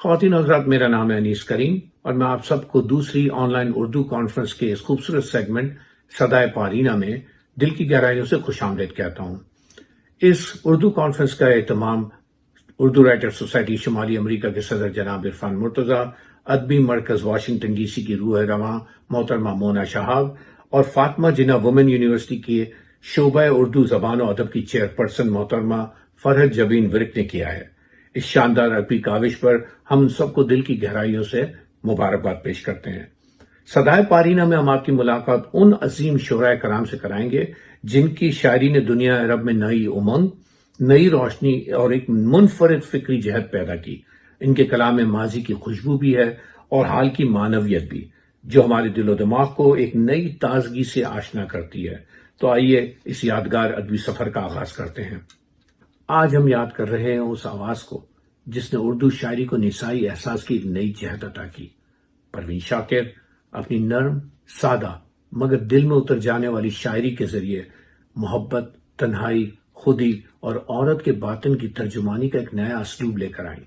خواتین حضرات، میرا نام ہے انیس کریم اور میں آپ سب کو دوسری آن لائن اردو کانفرنس کے اس خوبصورت سیگمنٹ صدائے پارینہ میں دل کی گہرائیوں سے خوش آمدید کہتا ہوں۔ اس اردو کانفرنس کا اہتمام اردو رائٹر سوسائٹی شمالی امریکہ کے صدر جناب عرفان مرتضیٰ، ادبی مرکز واشنگٹن ڈی سی کی روح رواں محترمہ مونا شہاب اور فاطمہ جناح وومن یونیورسٹی کے شعبہ اردو زبان و ادب کی چیئرپرسن محترمہ فرحت جبین ورک نے کیا ہے۔ اس شاندار ادبی کاوش پر ہم سب کو دل کی گہرائیوں سے مبارکباد پیش کرتے ہیں۔ صدائے پارینہ میں ہم آپ کی ملاقات ان عظیم شعراء کرام سے کرائیں گے جن کی شاعری نے دنیا عرب میں نئی امنگ، نئی روشنی اور ایک منفرد فکری جہت پیدا کی۔ ان کے کلام میں ماضی کی خوشبو بھی ہے اور حال کی معنویت بھی، جو ہمارے دل و دماغ کو ایک نئی تازگی سے آشنا کرتی ہے۔ تو آئیے اس یادگار ادبی سفر کا آغاز کرتے ہیں۔ آج ہم یاد کر رہے ہیں اس آواز کو جس نے اردو شاعری کو نسائی احساس کی ایک نئی جہت عطا کی۔ پروین شاکر اپنی نرم، سادہ مگر دل میں اتر جانے والی شاعری کے ذریعے محبت، تنہائی، خودی اور عورت کے باطن کی ترجمانی کا ایک نیا اسلوب لے کر آئیں۔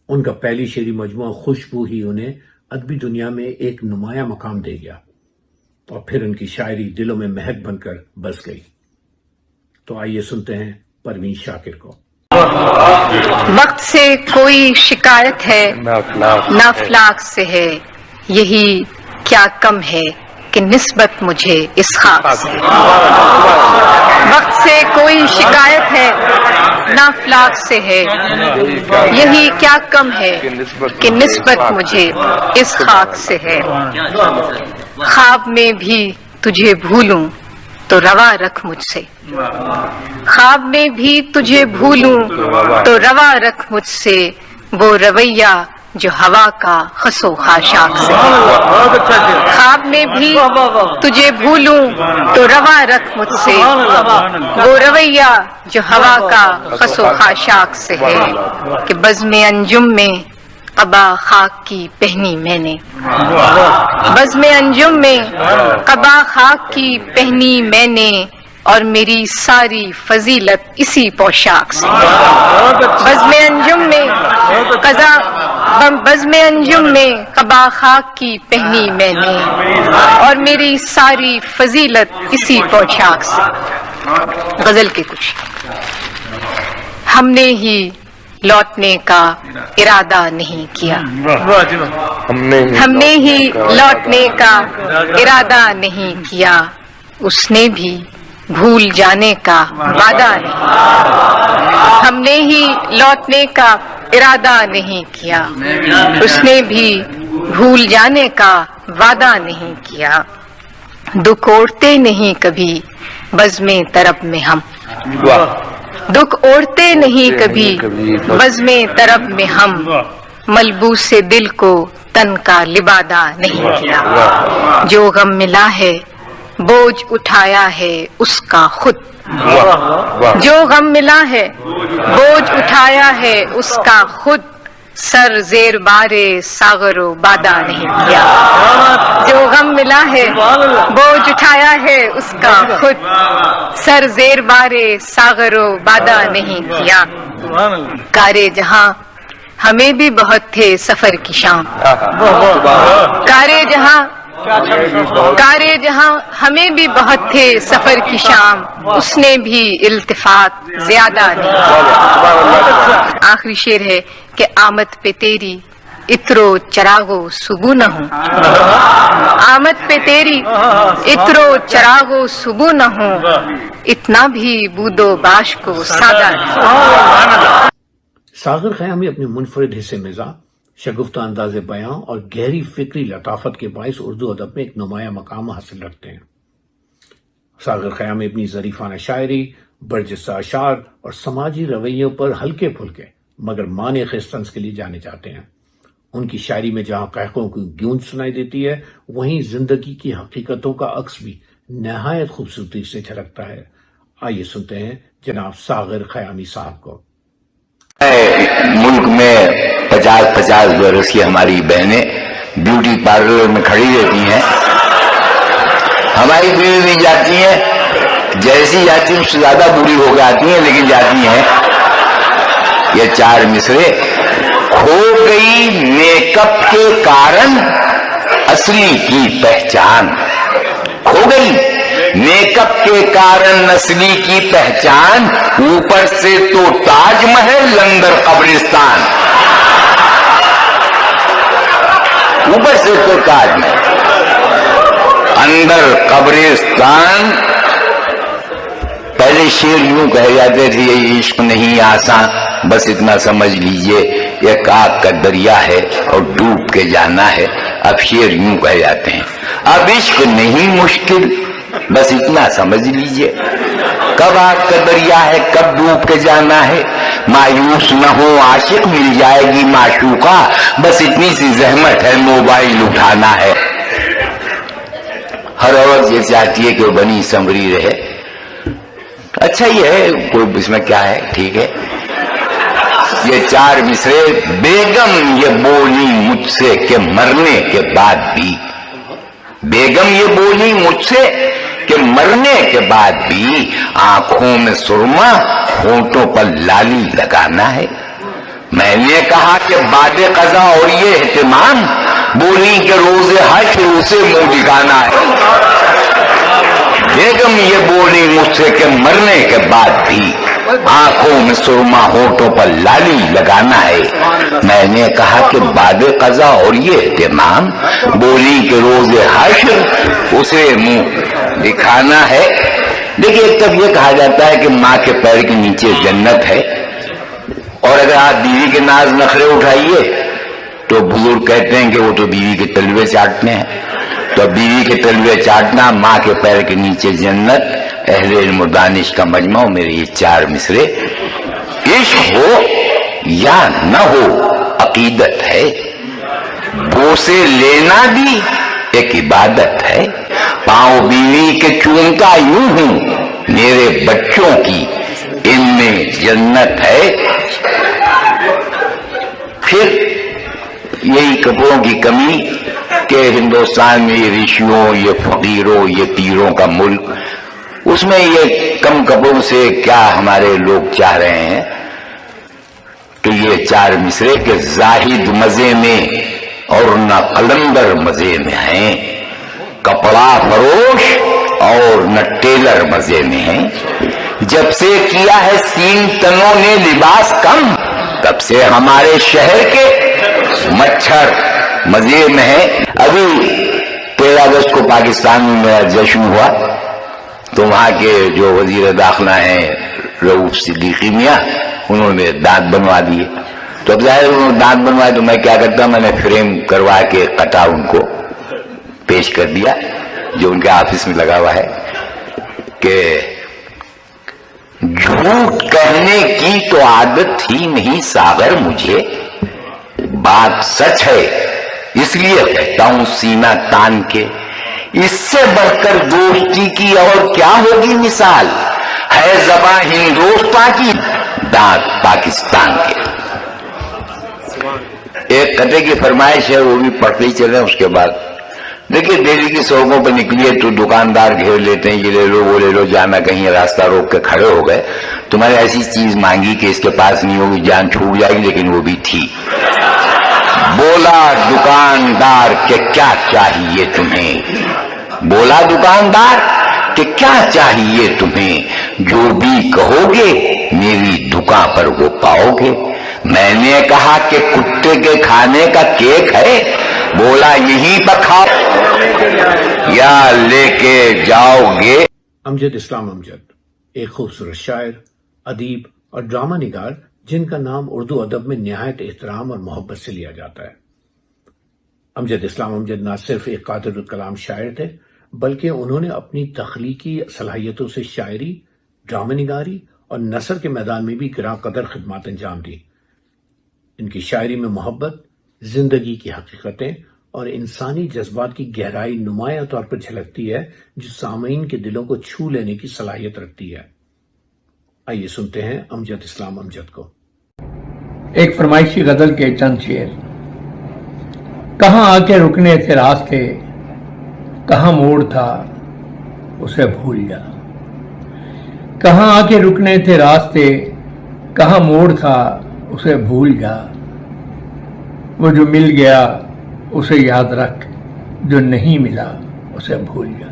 ان کا پہلی شعری مجموعہ خوشبو ہی انہیں ادبی دنیا میں ایک نمایاں مقام دے گیا اور پھر ان کی شاعری دلوں میں مہک بن کر بس گئی۔ تو آئیے سنتے ہیں پروین شاکر کو۔ وقت سے کوئی شکایت ہے نہ افلاک سے ہے، یہی کیا کم ہے کہ نسبت مجھے اس خاک سے۔ وقت سے کوئی شکایت ہے نہ افلاک سے ہے، یہی کیا کم ہے کہ نسبت مجھے اس خاک سے ہے۔ خواب میں بھی تجھے بھولوں تو روا رکھ مجھ سے، خواب میں بھی تجھے بھولوں تو روا رکھ مجھ سے، وہ رویہ جو ہوا کا خس و خاشاک سے۔ خواب میں بھی تجھے بھولوں تو روا رکھ مجھ سے، وہ رویہ جو ہوا کا خس و خاشاک سے ہے، کہ بزم انجم میں قبا خاک کی پہنی میں نے، بزم انجم میں قبا خاک کی پہنی میں نے، اور میری ساری فضیلت اسی پوشاک سے۔ بزم انجم میں بزم انجم میں قبا خاک کی پہنی میں نے، اور میری ساری فضیلت اسی پوشاک سے۔ غزل کے کچھ ہم نے ہی لوٹنے کا ارادہ نہیں کیا، ہم نے ہی لوٹنے کا ارادہ نہیں کیا، اس نے بھی بھول جانے کا وعدہ نہیں، ہم نے ہی لوٹنے کا ارادہ نہیں کیا، اس نے بھی بھول جانے کا وعدہ نہیں کیا۔ دکھ اوڑھتے نہیں کبھی بزم طرب میں ہم، دکھ اوڑھتے نہیں کبھی بزم طرب میں ہم، ملبوس دل کو تن کا لبادہ نہیں کیا۔ جو غم ملا ہے بوجھ اٹھایا ہے اس کا خود، جو غم ملا ہے بوجھ اٹھایا ہے اس کا خود، سر زیر بارے ساغر و بادہ نہیں کیا۔ جو غم ملا ہے بوجھ اٹھایا ہے اس کا خود، سر زیر بارے ساغر و بادہ نہیں کیا۔ کارے جہاں ہمیں بھی بہت تھے سفر کی شام، کارے جہاں ہمیں بھی بہت تھے سفر کی شام، اس نے بھی التفات زیادہ نہیں کیا۔ آخری شعر ہے کہ آمد پہ تیری اترو چراغو صبح نہ ہوں، آمد پہ تیری اترو چراغو صبح نہ ہوں، اتنا بھی بود و باش کو سادہ نہیں۔ ساغر خیامی اپنے منفرد حصے مزاح، شگفتہ انداز بیاں اور گہری فکری لطافت کے باعث اردو ادب میں ایک نمایاں مقام حاصل رکھتے ہیں۔ ساغر خیامی اپنی ظریفانہ شاعری، برجستہ اشعار اور سماجی رویوں پر ہلکے پھلکے مگر معنی خیز طنز کے لیے جانے جاتے ہیں۔ ان کی شاعری میں جہاں قہقوں کی گونج سنائی دیتی ہے، وہیں زندگی کی حقیقتوں کا عکس بھی نہایت خوبصورتی سے جھلکتا ہے۔ آئیے سنتے ہیں جناب ساغر خیامی صاحب کو۔ ملک میں 50 برس کی ہماری بہنیں بیوٹی پارلر میں کھڑی رہتی ہیں، ہماری بیوی بھی جاتی ہیں، جیسی جاتی ہیں اس سے زیادہ بوڑھی ہو کے آتی ہیں لیکن جاتی ہیں۔ یہ 4 مصرے खो गई मेकअप के कारण असली की पहचान, खो गई मेकअप के कारण असली की पहचान, ऊपर से तो ताजमहल अंदर कब्रिस्तान, ऊपर से तो ताजमहल अंदर कब्रिस्तान। पहले शेर यूं कहे जाते थे, ये इश्क नहीं आसान, बस इतना समझ लीजिए एक आग का दरिया है और डूब के जाना है। अब शेर यूं कहे जाते हैं, अब इश्क नहीं मुश्किल, बस इतना समझ लीजिए। कब आग का दरिया है, कब डूब के जाना है। मायूस न हो आशिक, मिल जाएगी माशूका, बस इतनी सी जहमत है, मोबाइल उठाना है। हर औरत ये चाहती है कि वो बनी संवरी रहे। अच्छा ये है, कोई इसमें क्या है, ठीक है। ये 4 मिसरे, बेगम ये बोली मुझसे कि मरने के बाद भी, बेगम ये बोली मुझसे कि मरने के बाद भी आंखों में सुरमा, होंठों पर लाली लगाना है। मैंने कहा कि बादे कज़ा और ये एहतिमाम, बोली कि रोजे हश्र उसे मुंह दिखाना है। बेगम ये बोली मुझसे कि मरने के बाद भी आंखों में सुरमा, होठों पर लाली लगाना है। मैंने कहा कि बादे कज़ा और ये एहतिमाम, बोली कि रोजे हश्र उसे मुंह दिखाना है। देखिए तब ये कहा जाता है कि माँ के पैर के नीचे जन्नत है, और अगर आप बीवी के नाज नखरे उठाइए तो बुजुर्ग कहते हैं कि वो तो बीवी के तलवे चाटने हैं। तो बीवी के तलवे चाटना, माँ के पैर के नीचे जन्नत, अहले इल्म और दानिश का मजमा। मेरे ये 4 मिसरे, इश्क हो या न हो अकीदत है, बोसे लेना भी एक इबादत है। पांव बीवी के चूमता यूं हूं, मेरे बच्चों की इनमें जन्नत है। फिर यही कपड़ों की कमी कि हिंदुस्तान में ये ऋषियों, ये फकीरों, ये पीरों का मुल्क, उसमें ये कम कपड़ों से क्या हमारे लोग चाह रहे हैं कि ये 4 मिसरे के जाहिद मजे में और न कलंदर मजे में हैं, कपड़ा फरोश और न टेलर मजे में हैं। जब से किया है सीन तनों ने लिबास कम, तब से हमारे शहर के मच्छर मजे में है। अभी 13 अगस्त को पाकिस्तान में मेरा जश्न हुआ, तो वहां के जो वजीर दाखिला हैं रऊफ सिद्दीकी मियां, उन्होंने दांत बनवा दिए। तो अब जाहिर उन्होंने दांत बनवाए तो मैं क्या करता, मैंने फ्रेम करवा के कटा उनको पेश कर दिया, जो उनके ऑफिस में लगा हुआ है, कि झूठ कहने की तो आदत ही नहीं सागर मुझे, बात सच है इसलिए कहता हूं सीना तान के। इससे बढ़कर दोस्ती की और क्या होगी मिसाल, है ज़बां हिंदुस्तान की, दांत पाकिस्तान के। एक कटे की फरमाइश है, वो भी पढ़ते ही चले। उसके बाद देखिए दिल्ली की सड़कों पर निकलिए तो दुकानदार घेर लेते हैं, ये ले लो वो ले लो, जाना कहीं रास्ता रोक के खड़े हो गए, तुम्हारे ऐसी चीज मांगी कि इसके पास नहीं होगी, जान छूट जाएगी, लेकिन वो भी थी। बोला दुकानदार कि क्या चाहिए तुम्हें, बोला दुकानदार कि क्या चाहिए तुम्हें, जो भी कहोगे मेरी दुकान पर वो पाओगे। मैंने कहा कि कुत्ते के खाने का केक है, बोला यहीं पर खाओ या लेके जाओगे। अमजद इस्लाम अमजद एक खूबसूरत शायर, अदीब और ड्रामा निगार, जिनका नाम उर्दू अदब में निहायत एहतराम और मोहब्बत से लिया जाता है। अमजद इस्लाम अमजद न सिर्फ एक कादिरुल कलाम शायर थे, बल्कि उन्होंने अपनी तख्लीकी सलाहियतों से शायरी, ड्रामा निगारी और नसर के मैदान में भी गिरा कदर खिदमत अंजाम दी। इनकी शायरी में मोहब्बत, जिंदगी की हकीकतें और इंसानी जज्बात की गहराई नुमाया तौर पर झलकती है, जो सामीन के दिलों को छू लेने की सलाहियत रखती है। आइए सुनते हैं अमजद इस्लाम अमजद को। एक फरमाइशी गजल के चंद शेर। कहाँ आके रुकने थे रास्ते, कहाँ मोड़ था उसे भूल जा। कहाँ आके रुकने थे रास्ते, कहाँ मोड़ था उसे भूल जा। वो जो मिल गया उसे याद रख, जो नहीं मिला उसे भूल जा।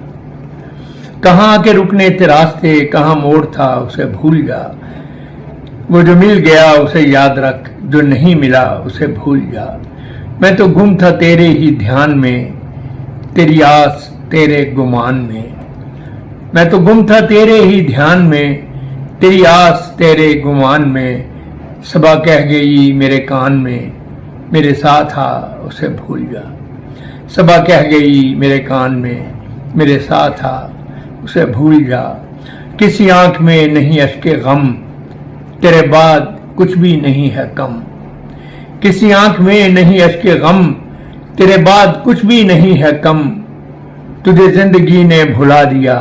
कहाँ आके रुकने थे रास्ते, कहाँ मोड़ था उसे भूल जा। वो जो मिल गया उसे याद रख, जो नहीं मिला उसे भूल जा। मैं तो गुम था तेरे ही ध्यान में, तेरी आस तेरे गुमान में। मैं तो गुम था तेरे ही ध्यान में, तेरी आस तेरे गुमान में। सबा कह गई मेरे कान में, मेरे साथ आ उसे भूल जा। सबा कह गई मेरे कान में, मेरे साथ आ उसे भूल जा। किसी आंख में नहीं अश्के गम, तेरे बाद कुछ भी नहीं है कम। किसी आंख में नहीं अश्के गम, तेरे बाद कुछ भी नहीं है कम। तुझे जिंदगी ने भुला दिया,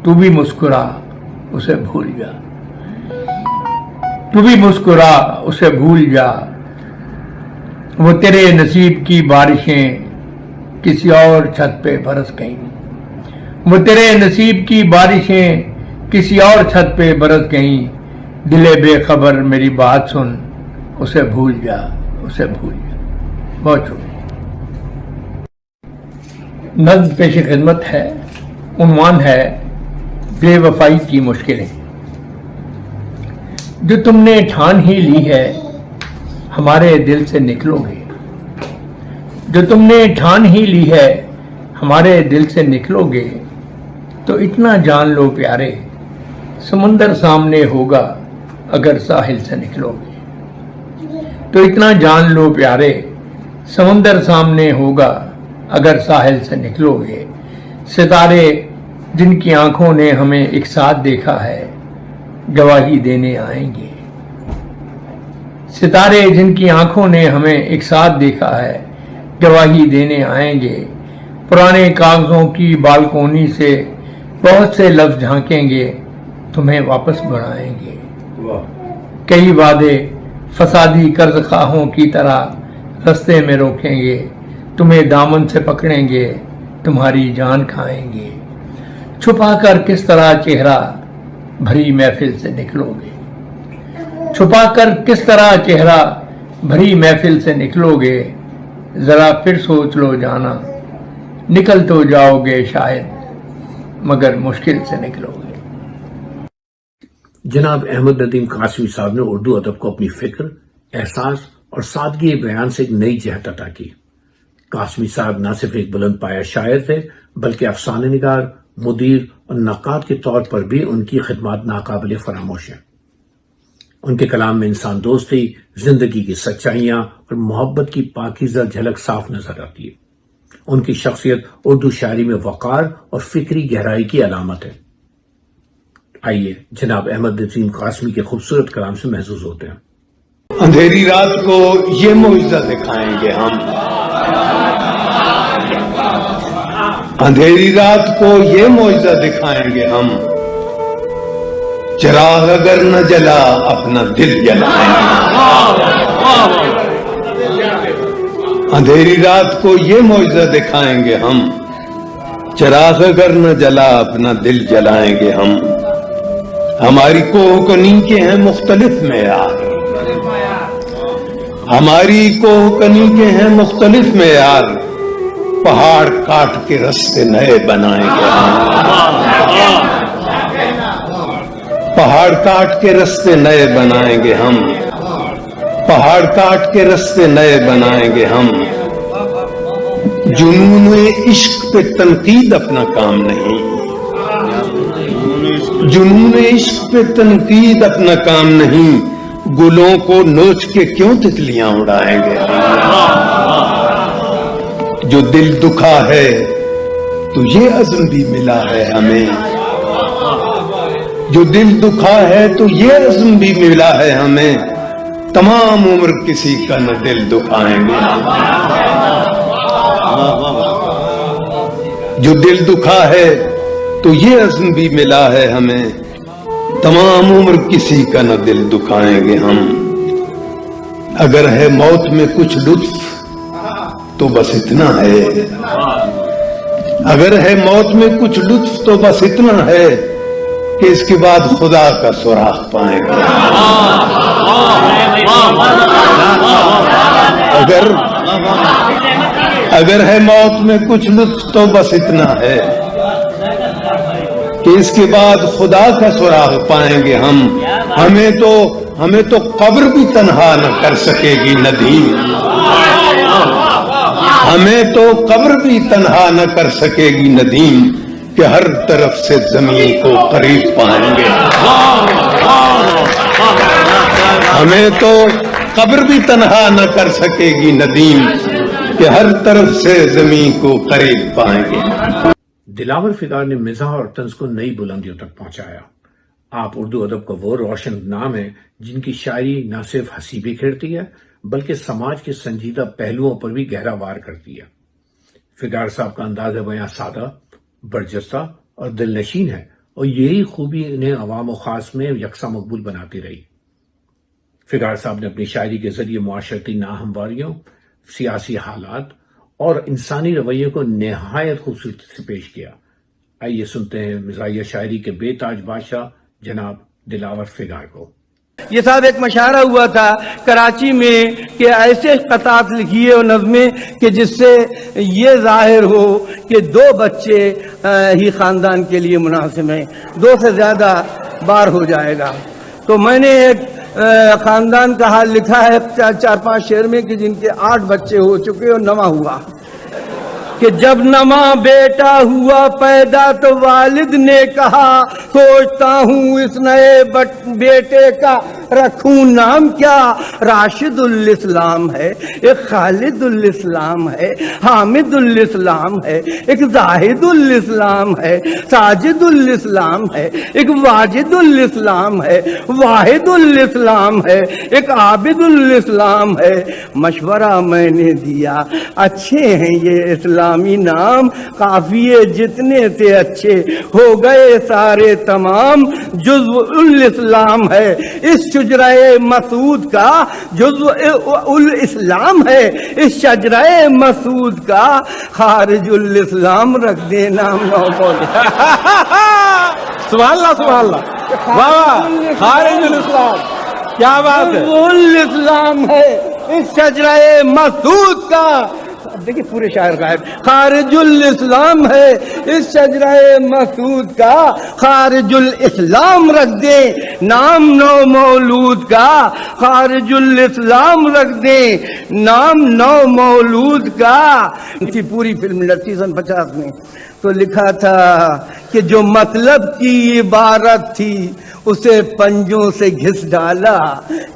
तू भी मुस्कुरा उसे भूल जा। तू भी मुस्कुरा उसे भूल जा। वो तेरे नसीब की बारिशें किसी और छत पे बरस गईं। वो तेरे नसीब की बारिशें किसी और छत पे बरस गईं। दिले बेखबर मेरी बात सुन, उसे भूल जा, उसे भूल जा। बहुत शुक्रिया। नज़्म पेश खिदमत है, उन्वान है बेवफाई की मुश्किलें। जो तुमने ठान ही ली है हमारे दिल से निकलोगे। जो तुमने ठान ही ली है हमारे दिल से निकलोगे। तो इतना जान लो प्यारे, समंदर सामने होगा अगर साहिल से निकलोगे। तो इतना जान लो प्यारे, समंदर सामने होगा अगर साहिल से निकलोगे। सितारे जिनकी आंखों ने हमें एक साथ देखा है गवाही देने आएंगे। सितारे जिनकी आंखों ने हमें एक साथ देखा है गवाही देने आएंगे। पुराने कागजों की बालकोनी से बहुत से लफ्ज झांकेंगे, तुम्हें वापस बढ़ाएंगे। कई वादे फसादी कर्ज खाहों की तरह रास्ते में रोकेंगे। तुम्हें दामन से पकड़ेंगे, तुम्हारी जान खाएंगे। छुपाकर किस तरह चेहरा भरी महफिल से निकलोगे। छुपाकर किस तरह चेहरा भरी महफिल से निकलोगे। जरा फिर सोच लो जाना, निकल तो जाओगे शायद मगर मुश्किल से निकलोगे। जनाब अहमद नदीम कासमी साहब ने उर्दू अदब को अपनी फिक्र, एहसास और सादगी बयान से एक नई जहत अता की। कासमी साहब न सिर्फ एक बुलंद पाया शायर थे, बल्कि अफसाने निगार, मुदीर और नक्काद के तौर पर भी उनकी खिदमत नाकाबिले फरामोश हैं। उनके कलाम में इंसान दोस्ती, जिंदगी की सच्चाइयां और मोहब्बत की पाकीज़ा झलक साफ नजर आती है। उनकी शख्सियत उर्दू शायरी में वक़ार और फिक्री गहराई की अलामत है। आइए जनाब अहमद नदीम कासमी के खूबसूरत कलाम से महसूस होते हैं। अंधेरी रात को ये मुआजिज़ा दिखाएंगे हम। अंधेरी रात को ये मुआजिज़ा दिखाएंगे हम। चिराग अगर न जला अपना दिल जलाएंगे। अंधेरी रात को ये मुआजिज़ा दिखाएंगे हम। चिराग अगर न जला अपना दिल जलाएंगे हम। हमारी कोहकनी के हैं मुख्तलिफ मेयार। हमारी कोहकनी के हैं मुख्तलिफ मेयार। पहाड़ काट के रास्ते नए बनाएंगे हम। पहाड़ काट के रास्ते नए बनाएंगे हम। पहाड़ काट के रास्ते नए बनाएंगे हम। जुनून इश्क पे तनकीद अपना काम नहीं। जुनून इश्क पे तनकीद अपना काम नहीं। गुलों को नोच के क्यों तितलियां उड़ाएंगे। जो दिल दुखा है तो ये अज़्म भी मिला है हमें। जो दिल दुखा है तो ये अज़्म भी मिला है हमें। तमाम उम्र किसी का न दिल दुखाएंगे। जो दिल दुखा है तो ये अज़्म भी मिला है हमें। तमाम उम्र किसी का न दिल दुखाएंगे हम। अगर है मौत में कुछ लुत्फ तो बस इतना है। अगर है मौत में कुछ लुत्फ तो बस इतना है कि इसके बाद खुदा का सुराग पाएंगे। अगर अगर है मौत में कुछ लुत्फ तो बस इतना है कि इसके बाद खुदा का सुराग पाएंगे हम। हमें तो कब्र भी तन्हा न कर सकेगी नदीम, हमें तो कब्र भी तन्हा न कर सकेगी नदीम, कि हर तरफ से जमीन को करीब पाएंगे। हमें तो कब्र भी तन्हा न कर सकेगी नदीम, कि हर तरफ से जमीन को करीब पाएंगे। दिलावर फिगार ने मिजाह और तंज को नई बुलंदियों तक पहुंचाया। आप उर्दू अदब का वो रोशन नाम है जिनकी शायरी न सिर्फ हंसी बिखेरती है बल्कि समाज के संजीदा पहलुओं पर भी गहरा वार करती है। फिगार साहब का अंदाज बयां सादा, बरजस्ता और दिलनशीन है और यही खूबी इन्हें अवाम व खास में यकसा मकबूल बनाती रही। फिगार साहब ने अपनी शायरी के जरिए मुआशरती नाहमवारियों, सियासी हालात और इंसानी रवैये को निहायत खूबसूरती से पेश किया। आइए सुनते हैं मिजाहिया शायरी के बेताज बादशाह जनाब दिलावर फिगार को। ये साहब एक मशारा हुआ था कराची में कि ऐसे कतात लिखिए और नज़में कि जिससे ये जाहिर हो कि 2 बच्चे ही खानदान के लिए मुनासिब हैं, 2 से ज्यादा बार हो जाएगा। तो मैंने एक खानदान का हाल लिखा है 4-5 शेर में कि जिनके 8 बच्चे हो चुके और 9वां हुआ कि जब नमा बेटा हुआ पैदा तो वालिद ने कहा सोचता हूँ इस नए बेटे का रखूं नाम क्या। राशिदुल इस्लाम है, एक खालिदुल इस्लाम है, हामिदुल इस्लाम है, एक जाहिदुल इस्लाम है, साजिदुल इस्लाम है, एक वाजिदुल इस्लाम है, वाहिदुल इस्लाम है, एक आबिदुल इस्लाम है। मशवरा मैंने दिया अच्छे हैं ये इस्लामी नाम, काफिये जितने थे अच्छे हो गए सारे तमाम। जुज़्उल इस्लाम है इस शजराए मसूद का, जुज़्उल इस्लाम है इस शजराए मसूद का, खारिजुल इस्लाम रख देना मौला। सुभान अल्लाह, सुभान अल्लाह, वाह वाह, खारिजुल इस्लाम, क्या बात है। जुज़्उल इस्लाम है इस शजराए मसूद का, देखिए पूरे शायर का है, खारिजुल इस्लाम है इस शजराए मसूद का, खारिजुल इस्लाम रख दे नाम नौ मौलूद का, खारिजुल इस्लाम रख दे नाम नौ मौलूद का। इनकी पूरी फिल्म लड़ती सन 50 में तो लिखा था कि जो मतलब की इबारत थी उसे पंजों से घिस डाला,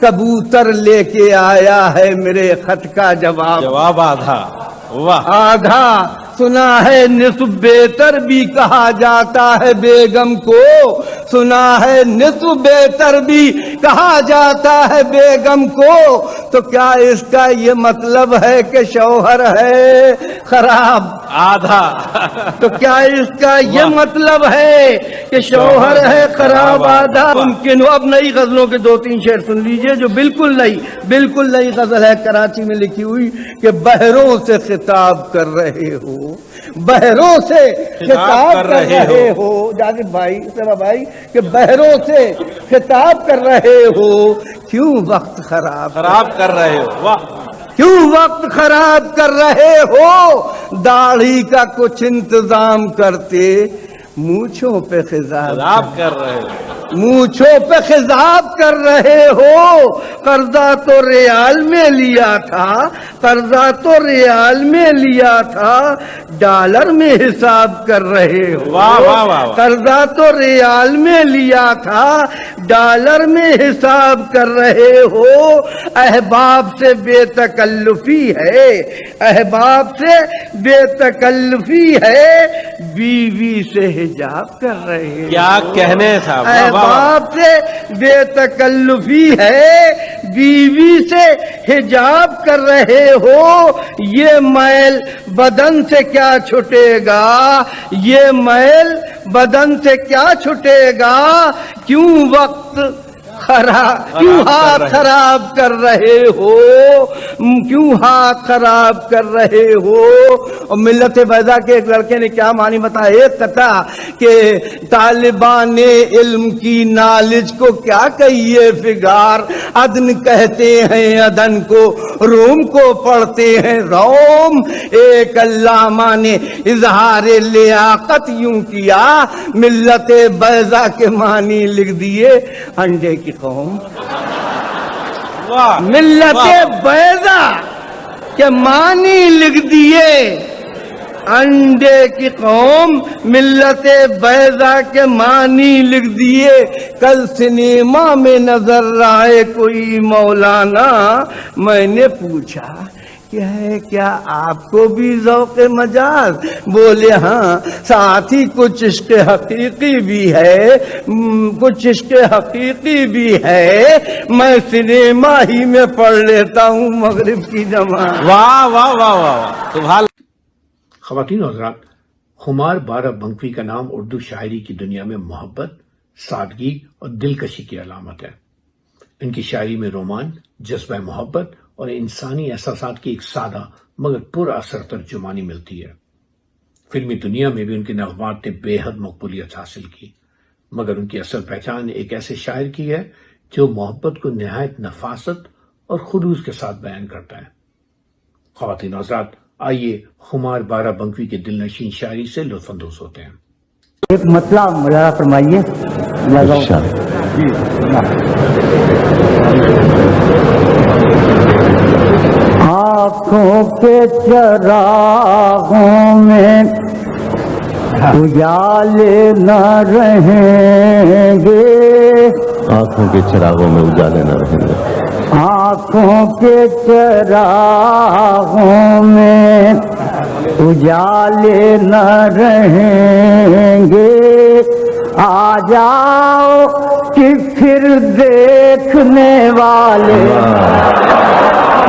कबूतर लेके आया है मेरे खत का जवाब आधा, वाह। आधा सुना है निस्फ बेहतर भी कहा जाता है बेगम को, सुना है निस्फ बेहतर भी कहा जाता है बेगम को, तो क्या इसका ये मतलब है कि शौहर है खराब। आधा तो क्या इसका ये मतलब है कि शौहर है खराब आधा। मुमकिन हो अब नई गजलों के 2-3 शेर सुन लीजिए जो बिल्कुल नई गजल है कराची में लिखी हुई कि बहरों से खिताब कर रहे हो, बहरों से खिताब कर रहे हो जाकिर भाई, सेवा भाई, कि बहरों से खिताब कर रहे हो, क्यों वक्त खराब कर रहे हो, वाह। क्यों वक्त खराब कर रहे हो, दाढ़ी का कुछ इंतजाम करते मूंछों पे खिजाब कर रहे हो, मूंछों पे खिजाब कर रहे हो। कर्जा तो रियाल में लिया था, कर्जा तो रियाल में लिया था, डॉलर में हिसाब कर रहे हो। वाह वाह वाह। कर्जा तो रियाल में लिया था, डॉलर में हिसाब कर रहे हो। अहबाब से बेतकल्लुफी है, अहबाब से बेतकल्लुफी है, बीवी से हिजाब कर रहे हो। क्या कहने साहब, अहबाब से बेतकल्लुफी है, बीवी से हिजाब कर रहे हो। ये मैल बदन से क्या छुटेगा, ये मैल बदन से क्या छुटेगा, क्यों वक्त क्यों हाथ खराब कर रहे हो, क्यों हाथ खराब कर रहे हो। और मिल्लत बैदा के एक लड़के ने क्या मानी बताया, एक कथा कि तालिबान इल्म की नॉलेज को क्या कहिए फिगार, अदन कहते हैं अदन को, रोम को पढ़ते हैं रोम। एक अल्लामा ने इजहार लियाकत यूं किया, मिल्लत बैदा के मानी लिख दिए अंडे की कौम। वाह मिल्लत बैदा के मानी लिख दिए अंडे की कौम, मिल्लत बैदा के मानी लिख दिए। कल सिनेमा में नजर आए कोई मौलाना, मैंने पूछा कि है क्या आपको भी ज़ौक़ मजाज, बोले हाँ साथ ही कुछ इश्क़ हकीकी भी है, कुछ इश्क़ हकीकी भी है, मैं सिनेमा ही में पढ़ लेता हूँ मगरिब की नमाज। वाह वाह वाह वाह, सुभान। ख़वातीन और हज़रात, खुमार बारा बंकवी का नाम उर्दू शायरी की दुनिया में मोहब्बत, सादगी और दिलकशी की अलामत है। इनकी शायरी में रोमान, जज्बा मोहब्बत और इंसानी एहसासात की एक सादा मगर पुरअसर तर्जुमानी मिलती है। फिल्मी दुनिया में भी उनके नग़मात ने बेहद मकबूलियत हासिल की, मगर उनकी असल पहचान एक ऐसे शायर की है जो मोहब्बत को निहायत नफासत और खुलूस के साथ बयान करता है। ख़वातीन और हज़रात, आइए खुमार बारा बंकवी के दिलनशीन शायरी से लुत्फ़ अंदोज़ होते हैं। एक मतलब मुलाजा फरमाइए। आँखों के चरागों में उजाले न रहेंगे, आँखों के चिरागों में उजाले न रहेंगे, आँखों के चरागों में उजाले न रहेंगे। आ जाओ कि फिर देखने वाले।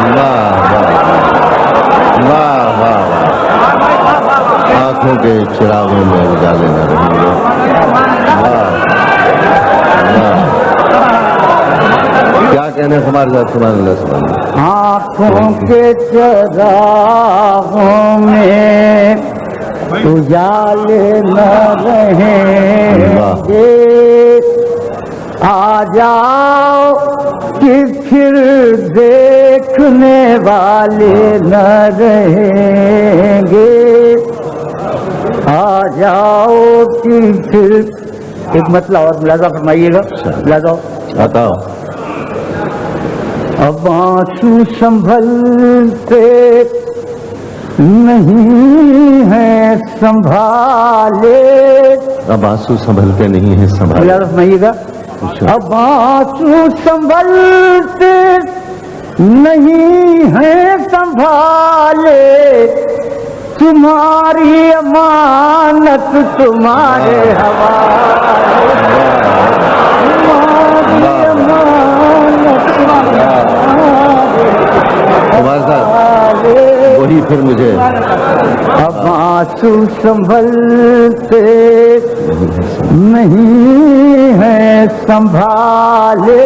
वाह वाह वाह, आँखों के चिरागों में उजाले न रहेंगे। क्या कहने हमारे साथ, सुभान अल्लाह। आँखों के चरागों में उजाले न रहेंगे। आ जाओ कि फिर देखने वाले न रहेंगे। आ जाओ कि फिर, एक मतलब और मुलाजा फरमाइएगा। मुलाजा बताओ। अब आंसू संभलते नहीं है संभाले। अब आंसू संभलते नहीं है संभाले। मुलाजा फरमाइएगा। अब आंसू संभलते नहीं है संभाले, तुम्हारी अमानत तुम्हारे हवाले। तुम्हारी अमानत तुम्हारे साथ वही फिर मुझे। अब आंसू संभलते नहीं है संभाले।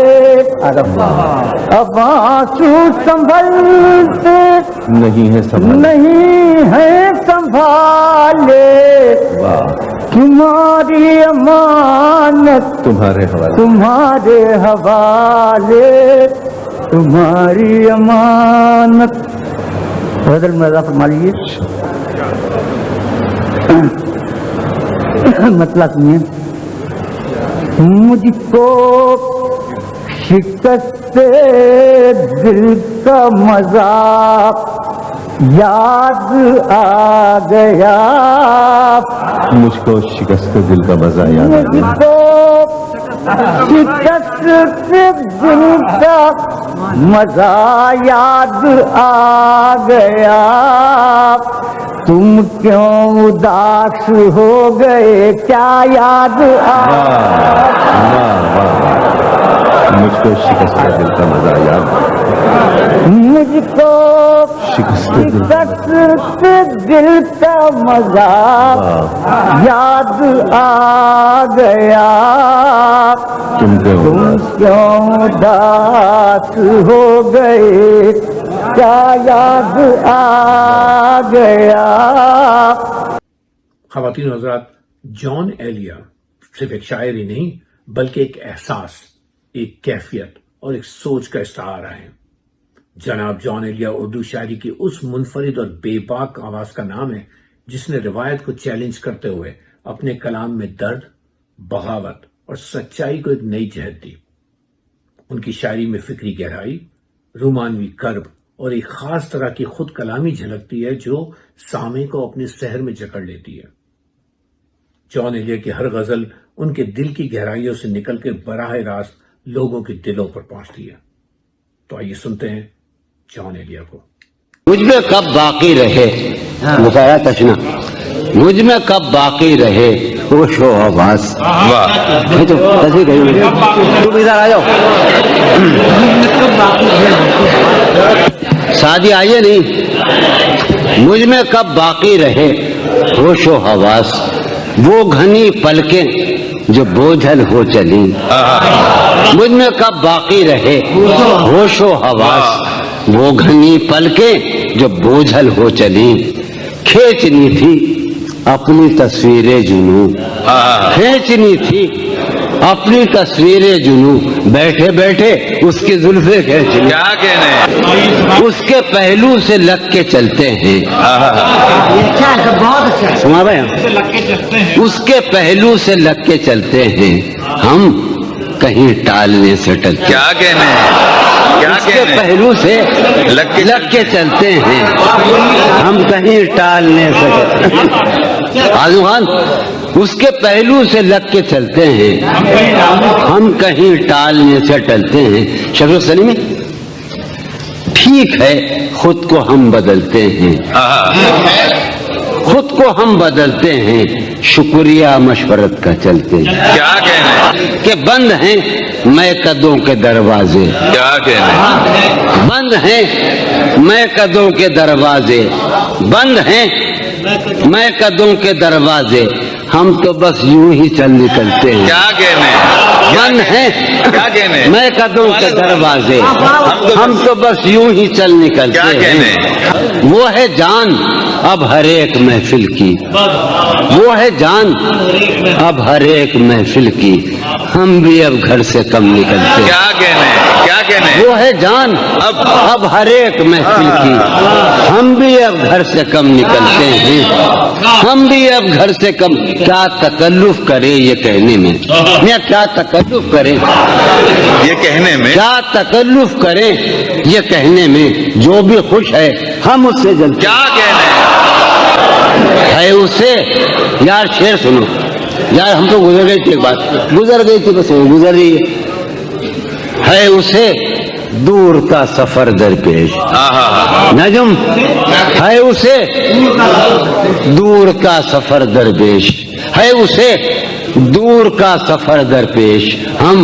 अब आंसू संभलते नहीं है संभाले, नहीं है संभाले। तुम्हारी अमानत तुम्हारे हवाले, तुम्हारे हवाले, तुम्हारी अमानत। बदल मजा फरमा लीजिए। मतलब सुनिए। मुझको शिकस्त दिल का मजा याद आ गया। मुझको शिकस्त दिल का मजा याद आ गया। मुझको शिकस्त दिल का मजा याद आ गया। तुम क्यों उदास हो गए, क्या याद आ मुझको शिकस्त दिल का मजा याद। मुझको شکست دل کا مزہ یاد آ گیا، تم کیوں اداس ہو گئے، کیا یاد آ گیا۔ خواتین و حضرات، جان ایلیا صرف ایک شاعر ہی نہیں بلکہ ایک احساس، ایک کیفیت اور ایک سوچ کا استعارہ ہے۔ جناب جان ایلیا اردو شاعری کی اس منفرد اور بے باک آواز کا نام ہے جس نے روایت کو چیلنج کرتے ہوئے اپنے کلام میں درد، بغاوت اور سچائی کو ایک نئی جہت دی۔ ان کی شاعری میں فکری گہرائی، رومانوی کرب اور ایک خاص طرح کی خود کلامی جھلکتی ہے جو سامع کو اپنے سحر میں جکڑ لیتی ہے۔ جان ایلیا کی ہر غزل ان کے دل کی گہرائیوں سے نکل کے براہ راست لوگوں کے دلوں پر پہنچتی ہے۔ تو آئیے سنتے ہیں جان ایلیا کو۔ مجھ میں کب باقی رہے بتایا تشنا، مجھ میں کب باقی رہے وہ شو آواز۔ تم ادھر آ جاؤ، شادی آئیے نہیں۔ مجھ میں کب باقی رہے ہوش و حواس، وہ گھنی پلکیں جو بوجھل ہو چلی۔ مجھ میں کب باقی رہے ہوش و حواس، وہ گھنی پلکیں جو بوجھل ہو چلی۔ کھینچنی تھی اپنی تصویریں جنوں، کھینچنی تھی اپنی تصویریں جنوں، بیٹھے بیٹھے اس کی زلفیں کھینچنی۔ کیا کہنے، اس کے پہلو سے لگ کے چلتے ہیں، سنا بھائی، اس کے پہلو سے لگ کے چلتے ہیں، ہم کہیں ٹالنے سے ٹلتے۔ کیا کہنے، کیا اس کے کہنے، پہلو سے لگ کے چلتے ہیں، ہم کہیں ٹالنے سے ٹلتے۔ آزم خان، اس کے پہلو سے لگ کے چلتے ہیں، ہم کہیں ٹالنے سے ٹلتے ہیں۔ شفیع سلیمی، ٹھیک ہے خود کو ہم بدلتے ہیں، خود کو ہم بدلتے ہیں، شکریہ مشورت کا چلتے ہیں۔ کیا کہنے، کہ بند ہیں میں قدوں کے دروازے، کیا کہنے، بند ہیں میں قدوں کے دروازے، بند ہیں میں قدوں کے دروازے، ہم تو بس یوں ہی چل نکلتے ہیں۔ کیا کہنے، بند ہیں کیا کہنے، میں قدوں کے دروازے، ہم تو بس یوں ہی چل نکلتے کیا کہنے، ہیں۔ وہ ہے جان اب ہر ایک محفل کی، وہ ہے جان اب ہر ایک محفل کی، ہم بھی اب گھر سے کم نکلتے ہیں۔ کیا کہنے، کیا کہنے، وہ ہے جان اب ہر ایک محفل کی، ہم بھی اب گھر سے کم نکلتے ہیں، ہم بھی اب گھر سے کم۔ کیا تکلف کرے یہ کہنے میں، کیا تکلف کرے یہ کہنے میں، کیا تکلف کرے یہ کہنے میں، جو بھی خوش ہے ہم اس سے جلتے کیا کہنے، ہے اسے۔ یار شعر سنو یار، ہم تو گزر گئی تھی، ایک بات گزر گئی تھی، بس وہ گزر رہی ہے اسے دور کا سفر درپیش۔ نجم، ہے اسے دور کا سفر درپیش، ہے اسے دور کا سفر درپیش، ہم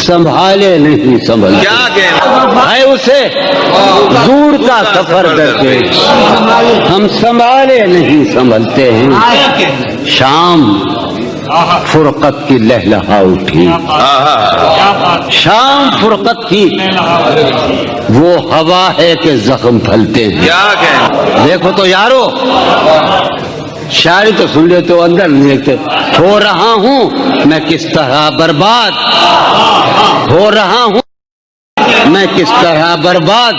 سنبھالے نہیں سنبھلتے۔ کیا کہنے، ہے اسے دور کا سفر درپیش، ہم سنبھالے نہیں سنبھلتے ہیں۔ شام فرقت کی لہلہا اٹھی، شام فرقت کی وہ ہوا ہے کہ زخم پھلتے ہیں۔ کیا کہنے، دیکھو تو یارو، شاعری تو سن لیتے ہو، اندر نہیں دیکھتے۔ ہو رہا ہوں میں کس طرح برباد، ہو رہا ہوں میں کس طرح برباد،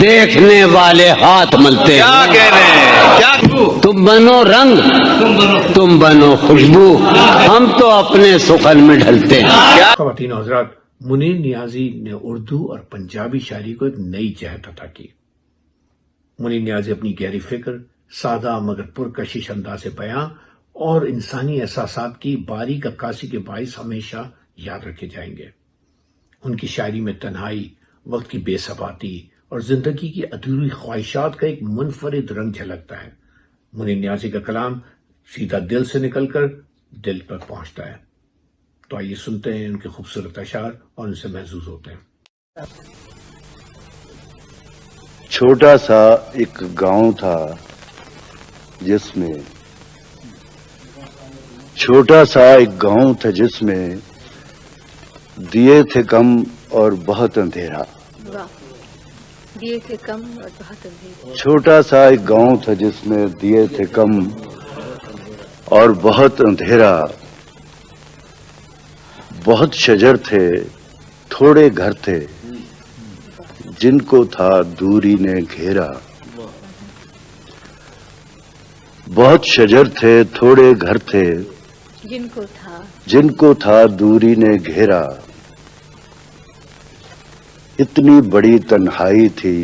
دیکھنے والے ہاتھ ملتے ہیں۔ کیا کہنے، کیا، تم بنو رنگ تم بنو خوشبو، ہم تو اپنے سخن میں ڈھلتے ہیں۔ خواتین و حضرات، منیر نیازی نے اردو اور پنجابی شاعری کو ایک نئی جہت عطا کی۔ منیر نیازی اپنی گہری فکر، سادہ مگر پرکشش انداز بیاں اور انسانی احساسات کی باریک عکاسی کے باعث ہمیشہ یاد رکھے جائیں گے۔ ان کی شاعری میں تنہائی، وقت کی بے ثباتی اور زندگی کی ادھوری خواہشات کا ایک منفرد رنگ جھلکتا ہے۔ منیر نیازی کا کلام سیدھا دل سے نکل کر دل پر پہنچتا ہے۔ تو آئیے سنتے ہیں ان کے خوبصورت اشعار اور ان سے محظوظ ہوتے ہیں۔ چھوٹا سا ایک گاؤں تھا جس میں دیے تھے کم اور بہت اندھیرا. دیے تھے کم اور بہت اندھیرا. چھوٹا سا ایک گاؤں تھا جس میں دیے تھے کم اور بہت اندھیرا. بہت شجر تھے، تھوڑے گھر تھے، جن کو تھا دوری نے گھیرا. بہت شجر تھے، تھوڑے گھر تھے، جن کو تھا دوری نے گھیرا. اتنی بڑی تنہائی تھی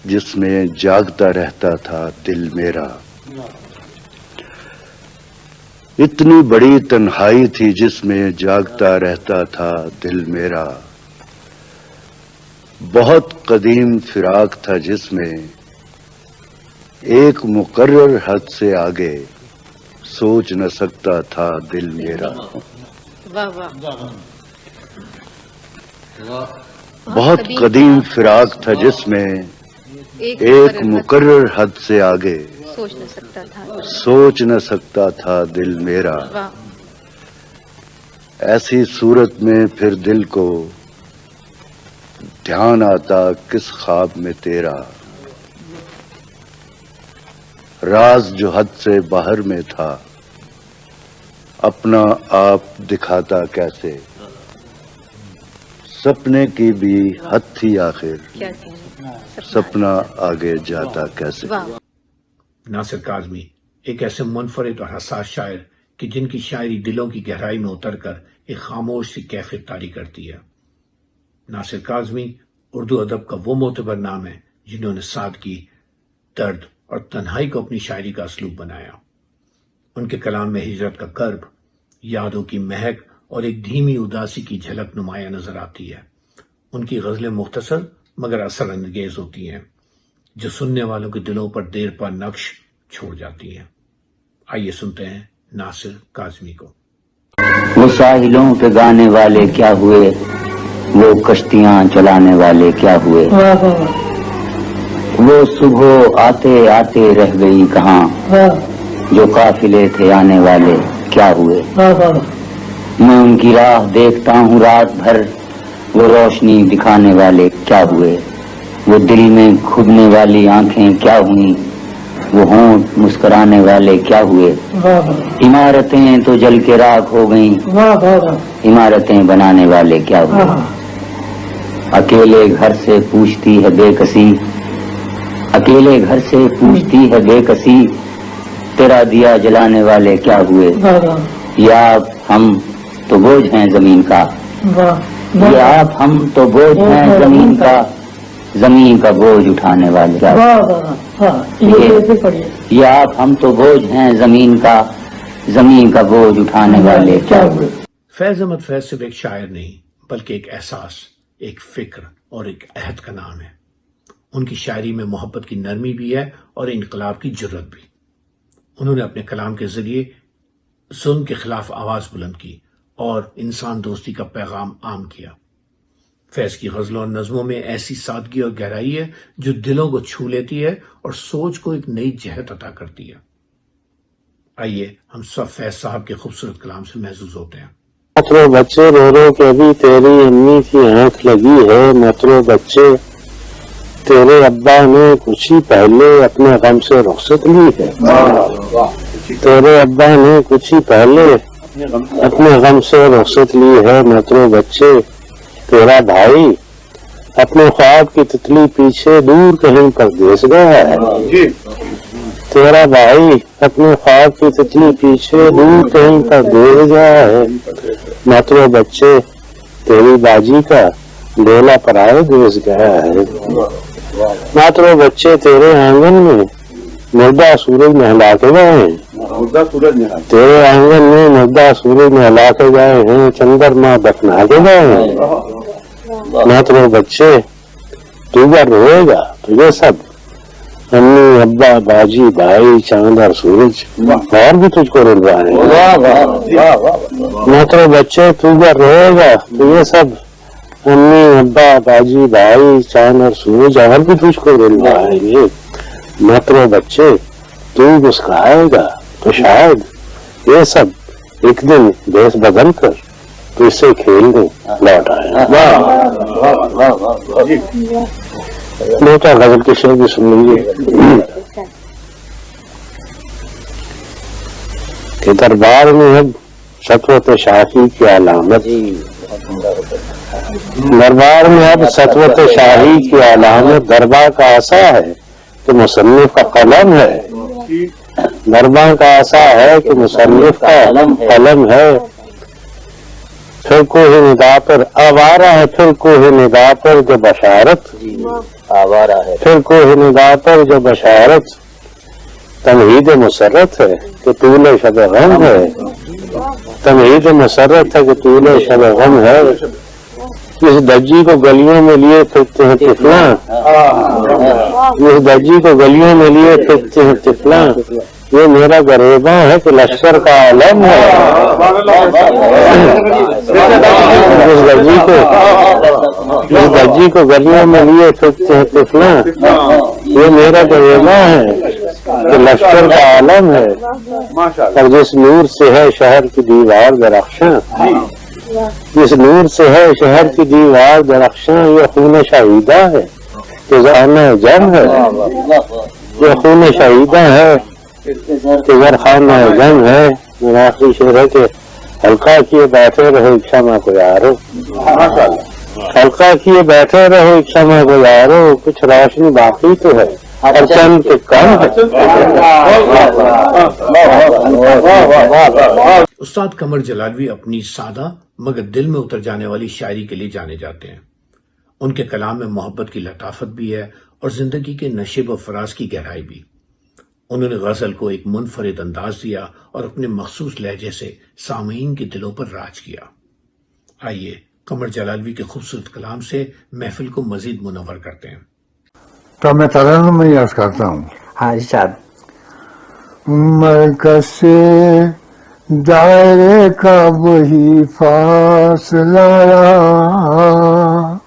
جس میں جاگتا رہتا تھا دل میرا. اتنی بڑی تنہائی تھی جس میں جاگتا رہتا تھا دل میرا. بہت قدیم فراق تھا جس میں ایک مقرر حد سے آگے سوچ نہ سکتا تھا دل میرا. بہت قدیم فراق تھا جس میں ایک مقرر حد سے آگے سوچ نہ سکتا تھا دل میرا. ایسی صورت میں پھر دل کو دھیان آتا کس خواب میں تیرا. راز جو حد سے باہر میں تھا اپنا آپ دکھاتا کیسے. سپنے کی بھی حد تھی آخر، سپنا آگے جاتا کیسے. ناصر کاظمی ایک ایسے منفرد اور حساس شاعر کہ جن کی شاعری دلوں کی گہرائی میں اتر کر ایک خاموش سی کیفیت طاری کرتی ہے. ناصر کاظمی اردو ادب کا وہ معتبر نام ہے جنہوں نے سادگی، درد اور تنہائی کو اپنی شاعری کا اسلوب بنایا. ان کے کلام میں ہجرت کا کرب، یادوں کی مہک اور ایک دھیمی اداسی کی جھلک نمایاں نظر آتی ہے. ان کی غزلیں مختصر مگر اثر انگیز ہوتی ہیں جو سننے والوں کے دلوں پر دیر پا نقش چھوڑ جاتی ہیں. آئیے سنتے ہیں ناصر کاظمی کو. وہ ساحلوں پہ گانے والے کیا ہوئے، وہ کشتیاں چلانے والے کیا ہوئے. وہ صبح آتے آتے رہ گئی کہاں، جو قافلے تھے آنے والے کیا ہوئے. میں ان کی راہ دیکھتا ہوں رات بھر، وہ روشنی دکھانے والے کیا ہوئے. وہ دل میں کھبنے والی آنکھیں کیا ہوئیں، وہ ہونٹ مسکرانے والے کیا ہوئے. عمارتیں تو جل کے راکھ ہو گئیں، عمارتیں بنانے والے کیا ہوئے. اکیلے گھر سے پوچھتی ہے بے کسی، اکیلے گھر سے پوچھتی ہے بے کسی، تیرا دیا جلانے والے کیا ہوئے. یا آپ ہم تو بوجھ ہیں زمین کا، یا آپ ہم تو بوجھ ہیں زمین کا، زمین کا بوجھ اٹھانے والے کیا ہوئے. یا آپ ہم تو بوجھ ہیں زمین کا، زمین کا بوجھ اٹھانے والے کیا ہوئے. فیض احمد فیض صرف ایک شاعر نہیں بلکہ ایک احساس، ایک فکر اور ایک عہد کا نام ہے. ان کی شاعری میں محبت کی نرمی بھی ہے اور انقلاب کی جرت بھی. انہوں نے اپنے کلام کے ذریعے ظلم کے خلاف آواز بلند کی اور انسان دوستی کا پیغام عام کیا. فیض کی غزلوں اور نظموں میں ایسی سادگی اور گہرائی ہے جو دلوں کو چھو لیتی ہے اور سوچ کو ایک نئی جہت عطا کرتی ہے. آئیے ہم سب فیض صاحب کے خوبصورت کلام سے محظوظ ہوتے ہیں. مترو بچے رو رو کے بھی تیری امی کی آنکھ لگی ہے. مترو بچے تیرے ابا نے کچھ ہی پہلے اپنے غم سے رخصت لی ہے. تیرے ابا نے کچھ ہی پہلے اپنے غم سے رخصت لی ہے. مترو بچے تیرا بھائی اپنے خواب کی تتلی پیچھے دور کہیں پردیس گیا ہے. تیرا بھائی اپنے خواب کی تتلی پیچھے دور کہیں پردیس گیا ہے. مترو بچے تیری باجی کا ڈولا پرائے دیس گیا ہے. ماترو بچے تیرے آنگن میں مردہ سورج نہلا کے گئے ہیں. تیرے آنگن میں مردہ سورج نہلا کے گئے ہیں، چندرما دفنا کے گئے ہیں. ماترو بچے تو گر روئے گا تجھے سب، امی ابا باجی بھائی چاند اور سورج اور بھی تجھ کو رلوائیں. ماترو بچے تو گر روئے گا تجھے سب، अम्मी अब्बा बाजी भाई चांद और सूरज और भी तुझको मिल जाएंगे, मात्र बच्चे तू मुस्कुराएगा तो शायद ये सब एक दिन देश बदल कर तो इससे खेलने लौट आए। बेटा गजल के शेर भी सुन लीजिए कि दरबार में अब सतवत शाही की अलामत, दरबार में अब सतवत शाही की अलामत, दरबार का आसा है कि मुसन्निफ का कलम है, दरबार का आसा है कि मुसन्निफ का कलम है। फिर कोई निदा पर आवारा है, फिर कोई निदा पर जो बशारत आवारा है, फिर कोई निदा पर जो बशारत, तमहीद मुसर्रत है कि तूले शब गम है, तमहीद मुसर्रत है कि तूले शब गम है। इस दज्जी को गलियों में लिए फिरते हैं तिफला, इस दज्जी को गलियों में लिए फिरते हैं तिफला, ये मेरा गरेबा है कि लश्कर का आलम है। इस दज्जी को गलियों में लिए फिरते हैं तिफला, ये मेरा गरेबा है कि लश्कर का आलम है। और जिस नूर से है शहर की दीवार दरख्शां, जिस नूर से है शहर की दीवार दरख्शां, ये खून शहीदा है कि ज़ाना जंग है, ये खून शहीदा है कि ज़रख़ाना जंग है। मेरा आखिरी शेर है कि हल्का किए बैठे रहो क्षमा को यारो, हल्का किए बैठे रहो क्षमा को यारो, कुछ रोशनी बाकी तो है और चंद के कम है। उस्ताद कमर जलालवी अपनी सादा मगर दिल में उतर जाने वाली शायरी के लिए जाने जाते हैं। उनके कलाम में मोहब्बत की लताफत भी है और जिंदगी के नशे व फराज की गहराई भी। उन्होंने गजल को एक मुनफरिद अंदाज दिया और अपने मखसूस लहजे से सामीन के दिलों पर राज किया। आइए कमर जलालवी के खूबसूरत कलाम से महफिल को मजीद मुनव्वर करते हैं। तो मैं तरन्नुम में अर्ज करता हूँ। हाँ इरशाद। मरकज़ से दायरे का वही फासला रहा,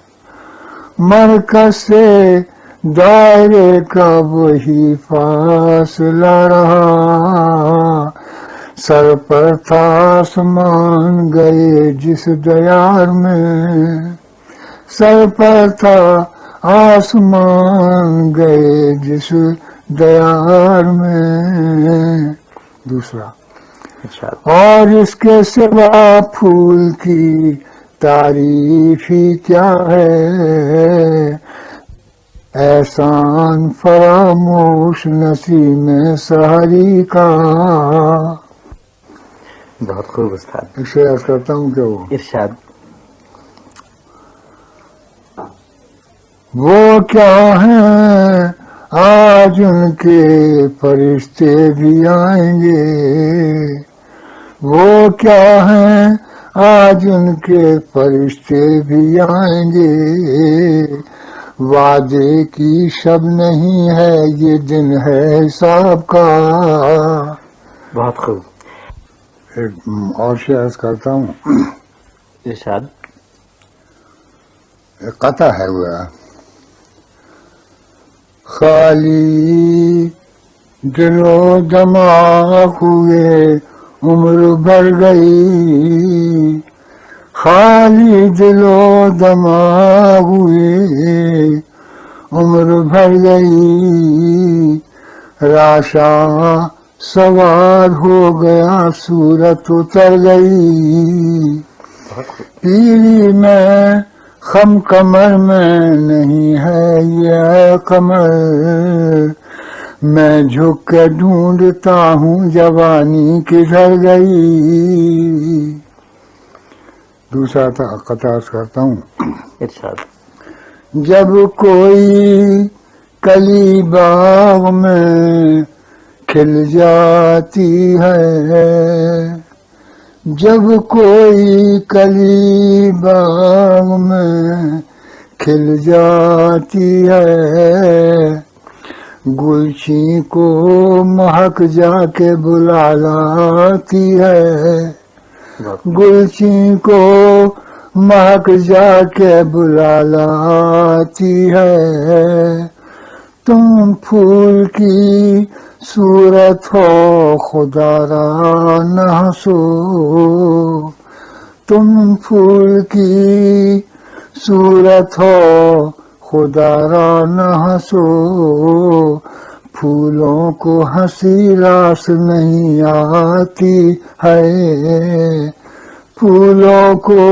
मरकज़ से दायरे का वही फासला रहा, सर पर था आसमान गए जिस दयार में, सर पर था आसमान गए जिस दयार में। दूसरा, और इसके सिवा फूल की तारीफ ही क्या है, एहसान फरामोश नसीम सहरी का। बहुत खूब उस्ताद। इसे अर्ज करता हूँ क्या वो इरशाद। वो क्या है आज उनके फरिश्ते भी आएंगे, वो क्या है आज उनके फरिश्ते भी आएंगे, वादे की शब नहीं है ये दिन है हिसाब का। बहुत खूब। एक और शेर अर्ज करता हूँ। इरशाद। कता है हुआ, खाली दिलो दमाग हुए उम्र भर गई, खाली दिलो दमाग हुए उम्र भर गई, राशा सवार हो गया सूरत उतर गई, पीली में खम कमर में नहीं है ये कमर, मैं झुक के ढूंढता हूँ जवानी किधर गई। दूसरा कतार करता हूँ। इरशाद। जब कोई कली बाग में खिल जाती है, जब कोई कली बाग में खिल जाती है, गुलची को महक जाके बुला लाती है, गुलची को महक जाके बुला लाती है। तुम फूल की सूरत हो खुदारा न हंसो, तुम फूल की सूरत हो खुदारा न हंसो। फूलों को हंसी रास नहीं आती है, फूलों को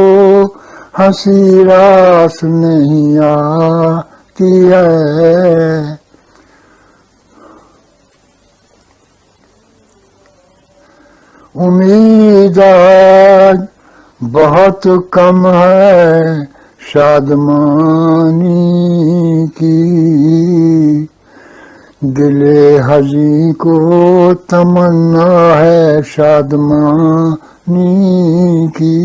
हंसी रास नहीं आती है। उम्मीद आज बहुत कम है शादमानी की, दिले हजी को तमन्ना है शादमानी की,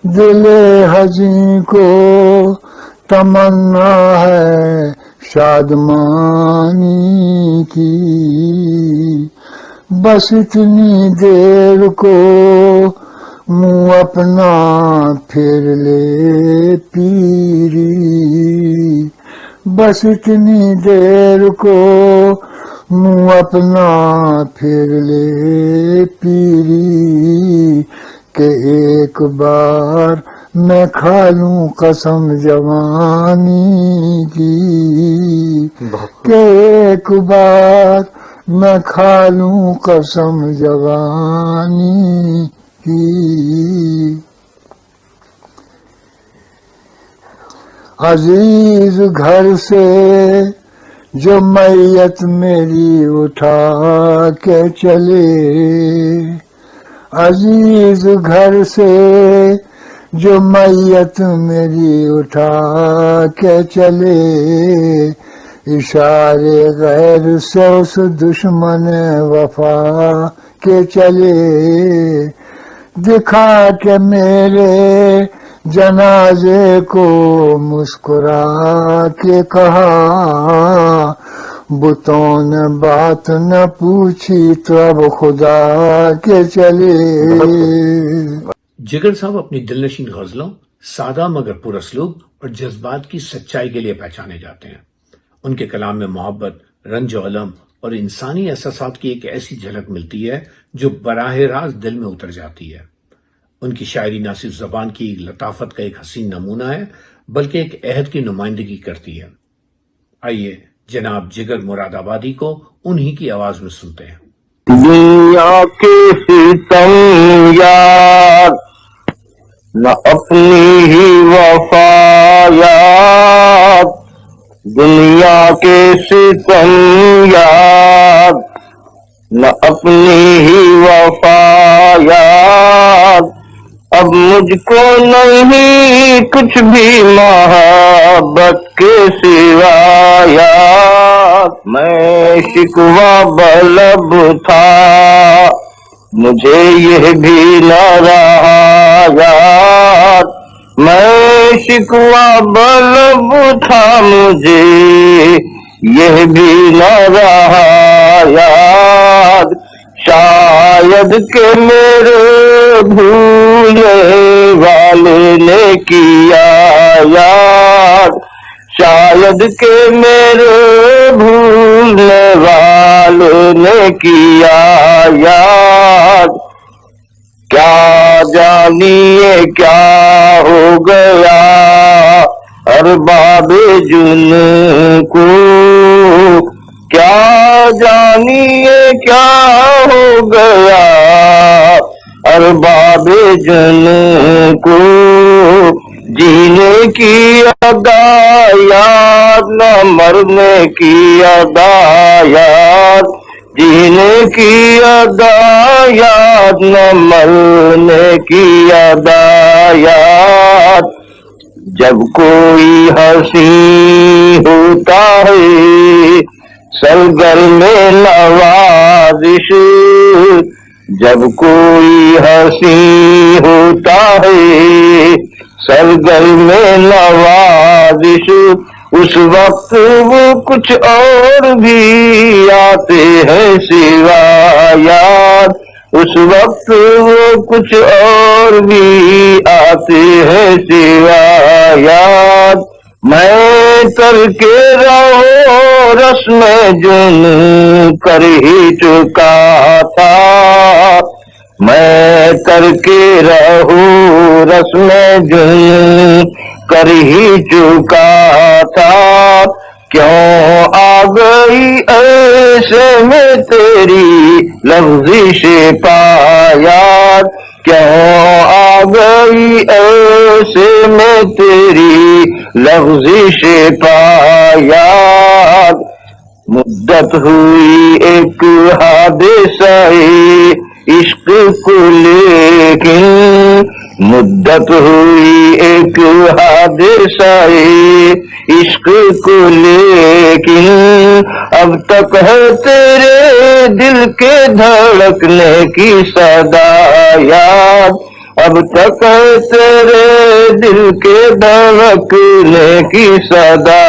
दिले हजी को तमन्ना है शादमानी की। बस इतनी देर को मुँह अपना फेर ले पीरी, बस इतनी देर को मुँह अपना फेर ले पीरी, कि एक बार मैं खा लूं कसम जवानी की, कि एक बार मैं खा लूं कसम जवानी की। अजीज घर से जो मैयत मेरी उठा के चले, अजीज घर से जो मैयत मेरी उठा के चले, इशारे गैर से उस दुश्मन वफा के चले, दिखा के मेरे जनाजे को मुस्कुरा के कहा, बुतों ने बात न पूछी तो अब खुदा के चले। जिगर साहब अपनी दिलनशीन गजलों, सादा मगर पुरस्लूब और जज्बात की सच्चाई के लिए पहचाने जाते हैं। उनके कलाम में मोहब्बत, रंज अलम और इंसानी एहसासात की एक ऐसी झलक मिलती है जो बराह रास्त दिल में उतर जाती है। उनकी शायरी न सिर्फ जबान की लताफत का एक हसीन नमूना है, बल्कि एक अहद की नुमाइंदगी करती है। आइए जनाब जिगर मुरादाबादी को उन्हीं की आवाज में सुनते हैं। दुनिया के सितम याद न अपनी ही वफा याद, दुनिया के सितम याद न अपनी ही वफा याद, अब मुझको नहीं कुछ भी मोहब्बत के सिवा याद। मैं शिकवा बलब था मुझे यह भी न रहा याद, मैं शिकवा बलब था मुझे यह भी न रहा याद। शायद के मेरे भूलने वाले ने किया याद, शायद के मेरे भूलने वाले ने किया याद। क्या जानिए क्या हो गया अरबाबे जुन को, क्या जानिए क्या हो गया अरबाबे जुन को। जीने की अदा याद न मरने की अदा याद, जीने की अदा याद न मरने की अदा याद। जब कोई हंसी होता है सरगर्म नवाजिश, जब कोई हंसी होता है सरगर्म नवाजिश, उस वक्त वो कुछ और भी आते हैं सिवा याद, اس وقت وہ کچھ اور بھی آتے ہیں سوا یاد، میں کر کے رہو رسم جن کر ہی چکا تھا، میں کر کے رہو رسم جن کر ہی چکا تھا، کیوں آ گئی ایسے میں تیری لفظش پایا، کیوں آ گئی ایسے میں تیری لفظش پایا، مدت ہوئی ایک حادثہ عشق کو لیکن، مدت ہوئی ایک حادثہ عشق کو لیکن، اب تک ہے تیرے دل کے دھڑکنے کی صدا یاد، اب تک ہے تیرے دل کے دھڑکنے کی صدا